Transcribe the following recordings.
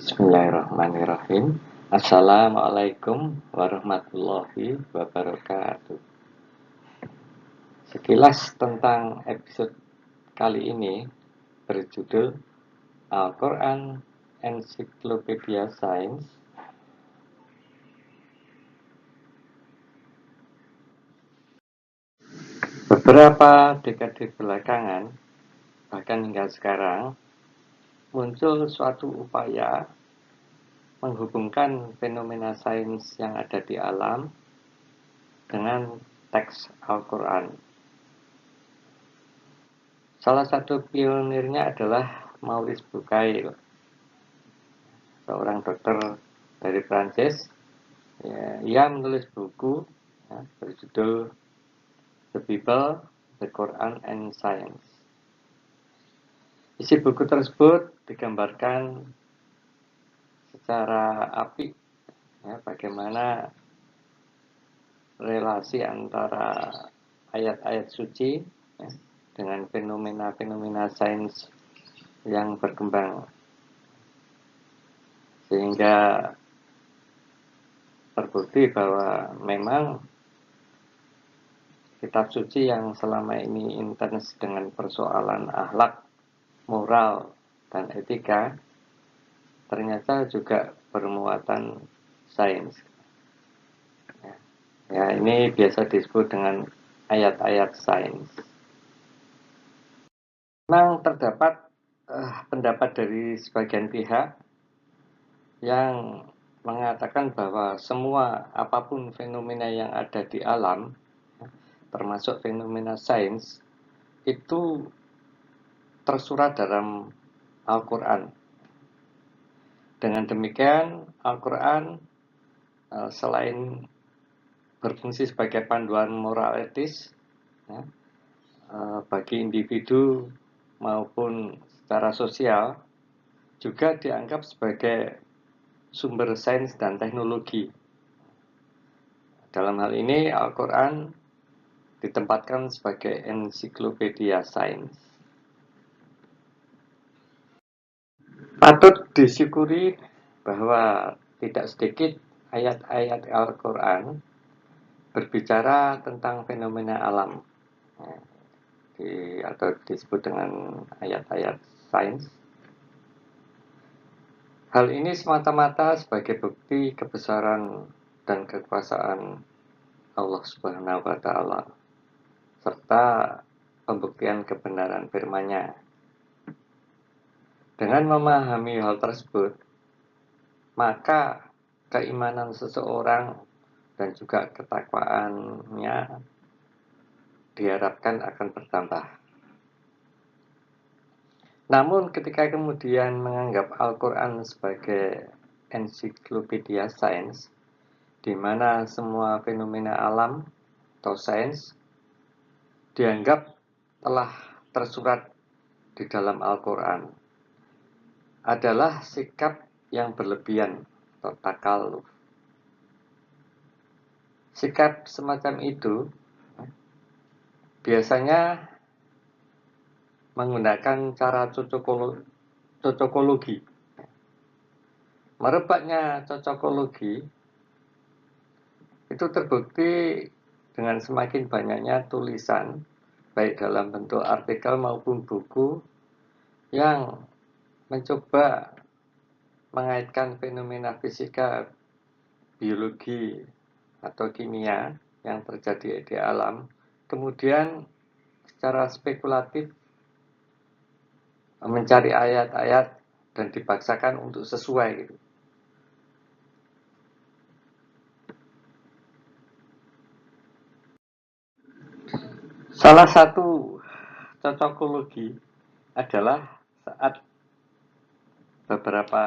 Bismillahirrahmanirrahim. Assalamualaikum warahmatullahi wabarakatuh. Sekilas tentang episode kali ini berjudul Al-Quran Ensiklopedia Sains. Beberapa dekade belakangan, bahkan hingga sekarang, muncul suatu upaya menghubungkan fenomena sains yang ada di alam dengan teks Al-Quran. Salah satu pionirnya adalah Maurice Bucaille, seorang dokter dari Prancis. Ia menulis buku berjudul The Bible, The Quran and Science. Isi buku tersebut digambarkan secara apik bagaimana relasi antara ayat-ayat suci dengan fenomena-fenomena sains yang berkembang, sehingga terbukti bahwa memang kitab suci yang selama ini intens dengan persoalan akhlak, moral, dan etika ternyata juga bermuatan sains. Ya, ini biasa disebut dengan ayat-ayat sains. Memang terdapat pendapat dari sebagian pihak yang mengatakan bahwa semua apapun fenomena yang ada di alam, termasuk fenomena sains, itu tersurat dalam Al-Quran. Dengan demikian, Al-Quran selain berfungsi sebagai panduan moral etis bagi individu maupun secara sosial, juga dianggap sebagai sumber sains dan teknologi. Dalam hal ini, Al-Quran ditempatkan sebagai ensiklopedia sains. Patut disyukuri bahwa tidak sedikit ayat-ayat Al-Quran berbicara tentang fenomena alam, atau disebut dengan ayat-ayat sains. Hal ini semata-mata sebagai bukti kebesaran dan kekuasaan Allah Subhanahu wa Ta'ala, serta pembuktian kebenaran firman-Nya. Dengan memahami hal tersebut, maka keimanan seseorang dan juga ketakwaannya diharapkan akan bertambah. Namun ketika kemudian menganggap Al-Quran sebagai ensiklopedia sains, di mana semua fenomena alam atau sains dianggap telah tersurat di dalam Al-Quran, adalah sikap yang berlebihan atau takalluf. Sikap semacam itu biasanya menggunakan cara cocokologi. Merebaknya cocokologi itu terbukti dengan semakin banyaknya tulisan, baik dalam bentuk artikel maupun buku, yang mencoba mengaitkan fenomena fisika, biologi, atau kimia yang terjadi di alam, kemudian secara spekulatif mencari ayat-ayat dan dipaksakan untuk sesuai gitu. Salah satu cocokologi adalah saat beberapa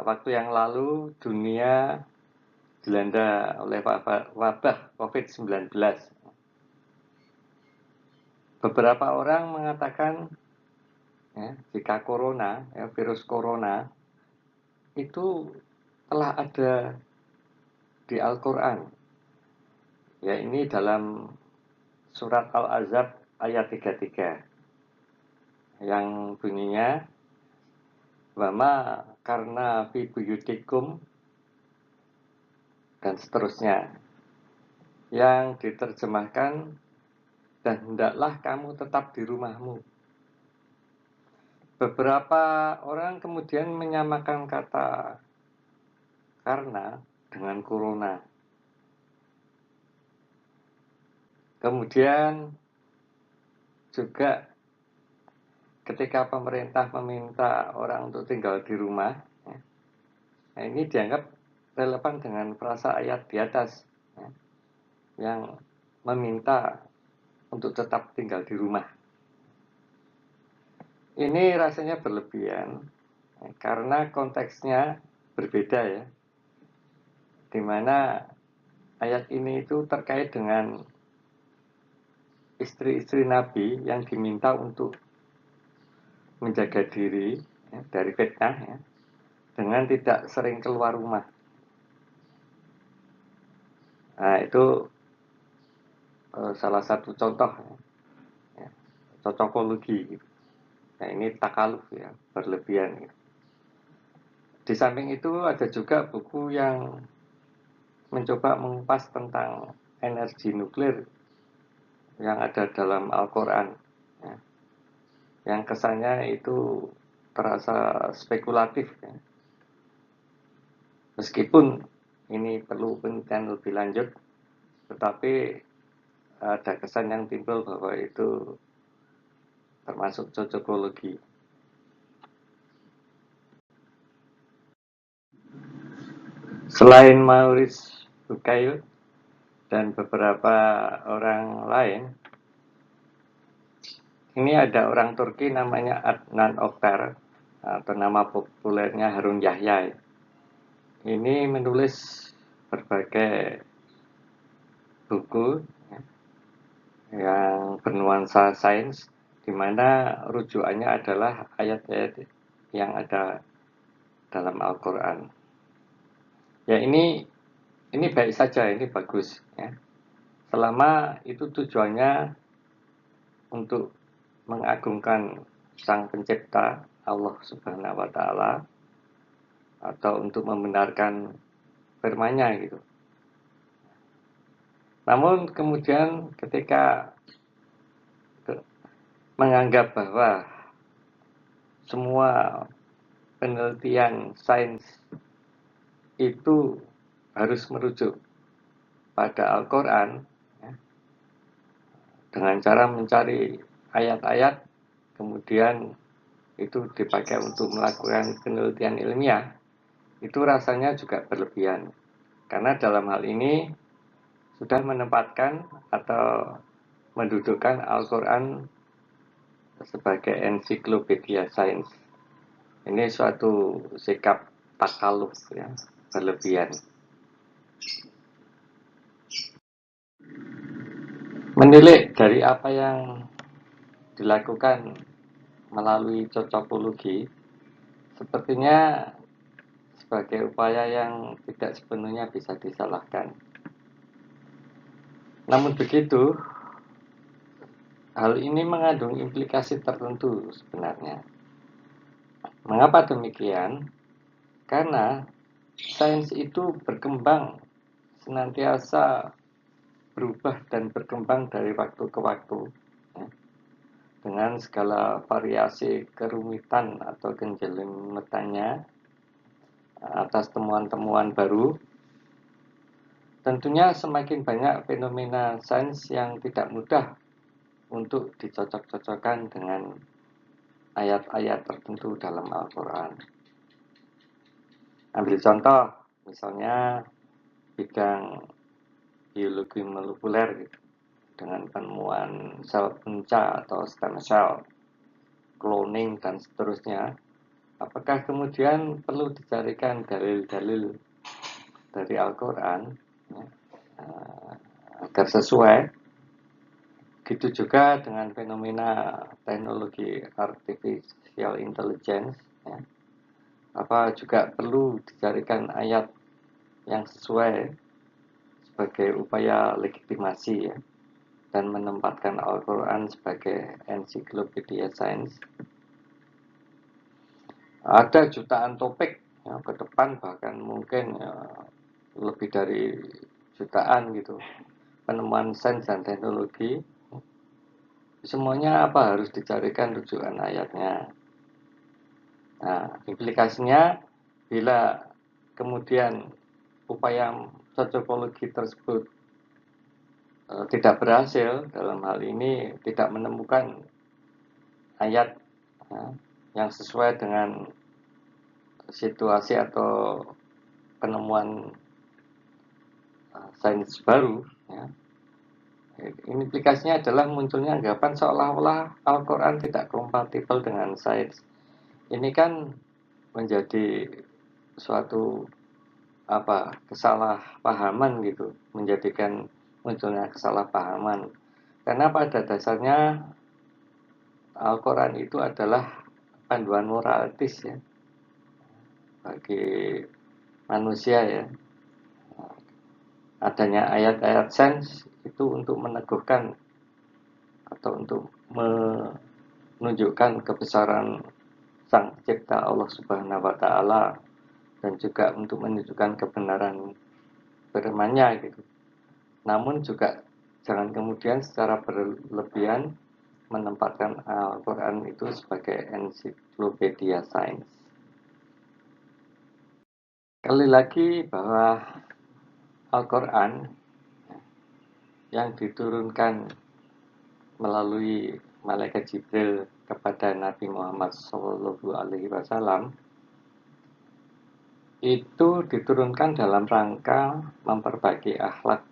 waktu yang lalu dunia dilanda oleh wabah COVID-19. Beberapa orang mengatakan jika virus corona itu telah ada di Al-Quran. Ya, ini dalam surat Al-Ahzab ayat 33 yang bunyinya, wama karena fi buyutikum dan seterusnya, yang diterjemahkan dan hendaklah kamu tetap di rumahmu. Beberapa orang kemudian menyamakan kata karena dengan corona. Kemudian juga ketika pemerintah meminta orang untuk tinggal di rumah, nah ini dianggap relevan dengan frasa ayat di atas, yang meminta untuk tetap tinggal di rumah. Ini rasanya berlebihan karena konteksnya berbeda ya, di mana ayat ini itu terkait dengan istri-istri Nabi yang diminta untuk menjaga diri dari fitnah ya, dengan tidak sering keluar rumah. Nah itu salah satu contoh ya, cocokologi. Nah ini takaluf ya, berlebihan. Di samping itu ada juga buku yang mencoba mengupas tentang energi nuklir yang ada dalam Al-Quran ya, yang kesannya itu terasa spekulatif ya. Meskipun ini perlu penelitian lebih lanjut, tetapi ada kesan yang timbul bahwa itu termasuk cocokologi. Selain Maurice Bucaille dan beberapa orang lain, ini ada orang Turki namanya Adnan Oktar, atau nama populernya Harun Yahya. Ini menulis berbagai buku yang bernuansa sains, di mana rujukannya adalah ayat-ayat yang ada dalam Al-Quran. Ya ini baik saja, ini bagus ya. Selama itu tujuannya untuk mengagungkan Sang Pencipta Allah Subhanahu wa Ta'ala, atau untuk membenarkan firman-Nya gitu. Namun kemudian ketika menganggap bahwa semua penelitian sains itu harus merujuk pada Al-Quran ya, dengan cara mencari ayat-ayat, kemudian itu dipakai untuk melakukan penelitian ilmiah, itu rasanya juga berlebihan. Karena dalam hal ini sudah menempatkan atau mendudukkan Al-Quran sebagai ensiklopedia sains. Ini suatu sikap takaluf ya, berlebihan. Menilik dari apa yang dilakukan melalui cocokologi, sepertinya sebagai upaya yang tidak sepenuhnya bisa disalahkan. Namun begitu, hal ini mengandung implikasi tertentu sebenarnya. Mengapa demikian? Karena sains itu berkembang, senantiasa berubah dan berkembang dari waktu ke waktu ya, dengan segala variasi kerumitan atau kejelimetannya atas temuan-temuan baru. Tentunya semakin banyak fenomena sains yang tidak mudah untuk dicocok-cocokkan dengan ayat-ayat tertentu dalam Al-Quran. Ambil contoh, misalnya bidang biologi molekuler gitu, dengan penemuan sel punca atau stem cell, cloning, dan seterusnya. Apakah kemudian perlu dicarikan dalil-dalil dari Al-Quran ya, agar sesuai? Gitu juga dengan fenomena teknologi artificial intelligence ya. Apa juga perlu dicarikan ayat yang sesuai sebagai upaya legitimasi ya, dan menempatkan Al-Quran sebagai ensiklopedia sains. Ada jutaan topik ya, ke depan, bahkan mungkin ya, lebih dari jutaan gitu. Penemuan sains dan teknologi, semuanya apa harus dicarikan rujukan ayatnya. Nah, implikasinya bila kemudian upaya cocokologi tersebut tidak berhasil, dalam hal ini tidak menemukan ayat ya, yang sesuai dengan situasi atau penemuan sains baru ya. Implikasinya adalah munculnya anggapan seolah-olah Al-Quran tidak kompatibel dengan sains. Ini kan menjadi suatu kesalahpahaman gitu, menjadikan munculnya kesalahpahaman. Karena pada dasarnya Al-Quran itu adalah panduan moral etis ya bagi manusia ya. Adanya ayat-ayat sains itu untuk meneguhkan atau untuk menunjukkan kebesaran Sang Pencipta Allah Subhanahu wa taala dan juga untuk menunjukkan kebenaran firman-Nya gitu. Namun juga jangan kemudian secara berlebihan menempatkan Al-Quran itu sebagai ensiklopedia sains. Sekali lagi bahwa Al-Quran yang diturunkan melalui malaikat Jibril kepada Nabi Muhammad SAW itu diturunkan dalam rangka memperbaiki akhlak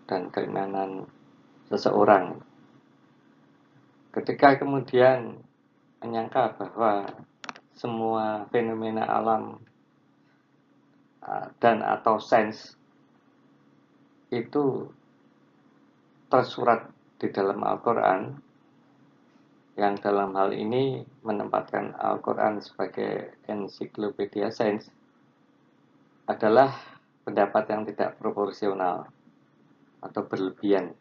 dan keimanan seseorang. Ketika kemudian menyangka bahwa semua fenomena alam dan atau sains itu tersurat di dalam Al-Quran, yang dalam hal ini menempatkan Al-Quran sebagai ensiklopedia sains, adalah pendapat yang tidak proporsional atau berlebihan.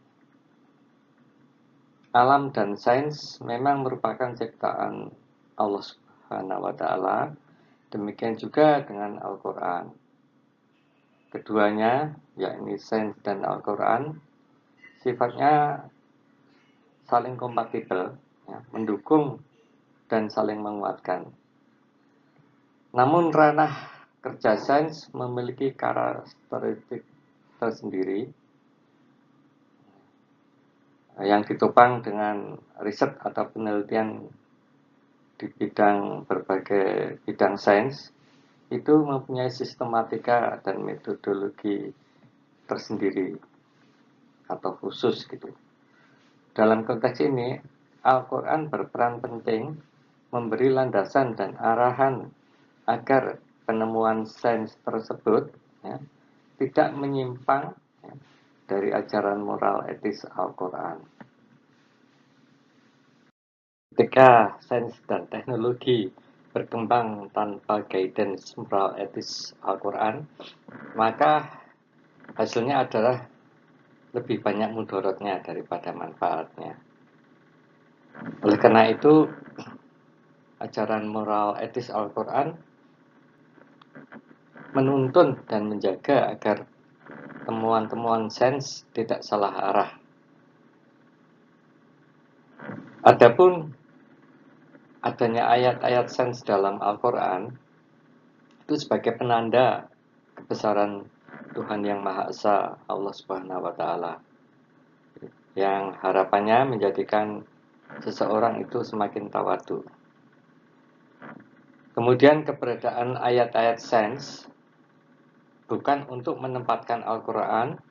Alam dan sains memang merupakan ciptaan Allah Subhanahu wa taala, demikian juga dengan Al-Quran. Keduanya, yakni sains dan Al-Quran, sifatnya saling kompatibel, ya, mendukung dan saling menguatkan. Namun ranah kerja sains memiliki karakteristik tersendiri yang ditopang dengan riset atau penelitian di berbagai bidang sains, itu mempunyai sistematika dan metodologi tersendiri atau khusus gitu. Dalam konteks ini, Al-Quran berperan penting memberi landasan dan arahan agar penemuan sains tersebut ya, tidak menyimpang ya, dari ajaran moral etis Al-Quran. Ketika sains dan teknologi berkembang tanpa guidance moral etis Al-Quran, maka hasilnya adalah lebih banyak mudaratnya daripada manfaatnya. Oleh karena itu, ajaran moral etis Al-Quran menuntun dan menjaga agar temuan-temuan sains tidak salah arah. Adapun adanya ayat-ayat sains dalam Al-Quran itu sebagai penanda kebesaran Tuhan yang Maha Esa, Allah Subhanahu wa taala, yang harapannya menjadikan seseorang itu semakin tawadu. Kemudian keberadaan ayat-ayat sains bukan untuk menempatkan Al-Quran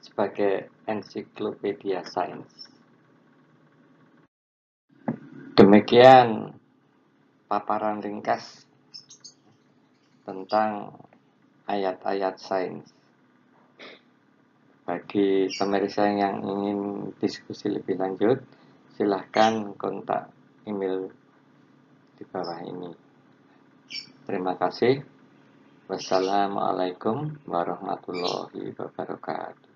sebagai ensiklopedia sains. Demikian paparan ringkas tentang ayat-ayat sains. Bagi pemirsa yang ingin diskusi lebih lanjut, silahkan kontak email di bawah ini. Terima kasih. Wassalamualaikum warahmatullahi wabarakatuh.